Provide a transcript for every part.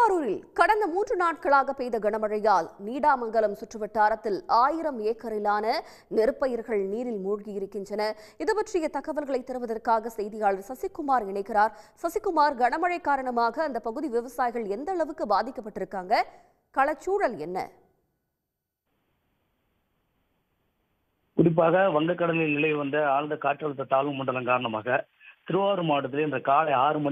திருவாரூரில் கடந்த 3 நாட்களாக பெய்த கனமழையால் நீடாமங்கலம் சுற்றுவட்டாரத்தில் 1000 ஏக்கரிலான நெற்பயிர்கள் நீரில் மூழ்கியிருக்கின்றன. இது பற்றிய தகவல்களை தருவதற்காக செய்தியாளர் சசிகுமார் இணைக்கிறார். சசிகுமார், கனமழை காரணமாக அந்த பகுதி விவசாயிகள் எந்த அளவுக்கு பாதிக்கப்பட்டிருக்காங்க? களச்சூழல் என்ன? குறிப்பாக வங்கக்கடலில் நிலை வந்த ஆழ்ந்த காற்றழுத்த தாழ்வு மண்டலம் காரணமாக திருவாரூர் மாவட்டத்தில் இன்று காலை 6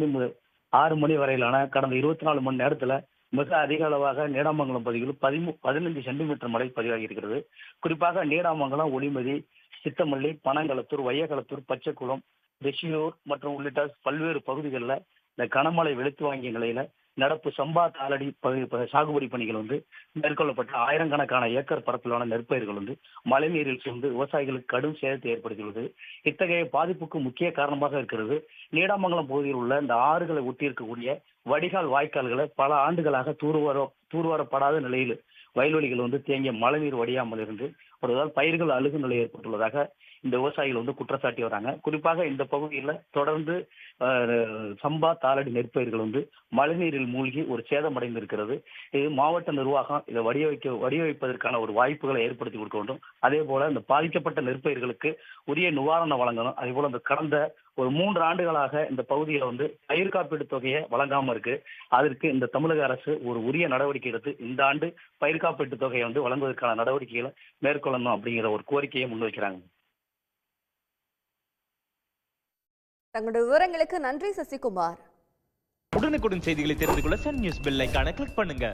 மணி வரையிலான கடந்த 24 மணி நேரத்தில் மிக அதிக அளவாக நீடாமங்கலம் பகுதியில் 15 சென்டிமீட்டர் மழை பதிவாகி இருக்கிறது. குறிப்பாக நீடாமங்கலம், ஒளிமதி, சித்தமல்லி, பனங்களத்தூர், வையகளத்தூர், பச்சைக்குளம், ரிஷியூர் மற்றும் உள்ளிட்ட பல்வேறு பகுதிகளில் இந்த கனமழை வெளுத்து வாங்கிய நிலையில நடப்பு சம்பா தாளடி சாகுபடி பணிகள் மேற்கொள்ளப்பட்ட ஆயிரக்கணக்கான ஏக்கர் பரப்பிலான நெற்பயிர்கள் மழைநீரில் சேர்ந்து விவசாயிகளுக்கு கடும் சேதத்தை ஏற்படுத்தியுள்ளது. இத்தகைய பாதிப்புக்கு முக்கிய காரணமாக இருக்கிறது நீடாமங்கலம் பகுதியில் உள்ள இந்த ஆறுகளை ஒட்டி இருக்கக்கூடிய வடிகால் வாய்க்கால்களை பல ஆண்டுகளாக தூர்வாரப்படாத நிலையில் வயல்வெளிகள் தேங்கிய மழைநீர் வடியாமல் இருந்து ஒருதால் பயிர்கள் அழுகும் நிலை ஏற்பட்டுள்ளதாக இந்த விவசாயிகள் குற்றச்சாட்டி வராங்க. குறிப்பாக இந்த பகுதியில் தொடர்ந்து சம்பா தாளடி நெற்பயிர்கள் மழைநீரில் மூழ்கி ஒரு சேதமடைந்து இருக்கிறது. இது மாவட்ட நிர்வாகம் இதை வடிவமைப்பதற்கான ஒரு வாய்ப்புகளை ஏற்படுத்தி கொடுக்க வேண்டும். அதே போல இந்த பாதிக்கப்பட்ட நெற்பயிர்களுக்கு உரிய நிவாரணம் வழங்கணும். அதே போல இந்த கடந்த ஒரு 3 ஆண்டுகளாக இந்த பகுதியில் பயிர் காப்பீடு தொகையை வழங்காம இருக்கு. அதற்கு இந்த தமிழக அரசு ஒரு உரிய நடவடிக்கை எடுத்து இந்த ஆண்டு பயிர் காப்பீட்டு தொகையை வழங்குவதற்கான நடவடிக்கைகளை மேற்கொள்ளணும் அப்படிங்கிற ஒரு கோரிக்கையை முன்வைக்கிறாங்க. தங்களுடைய விவரங்களுக்கு நன்றி சசிகுமார். உடனுக்குடன் செய்திகளை தெரிந்து கொள்ள சன் நியூஸ் பெல் ஐகானை கிளிக் பண்ணுங்க.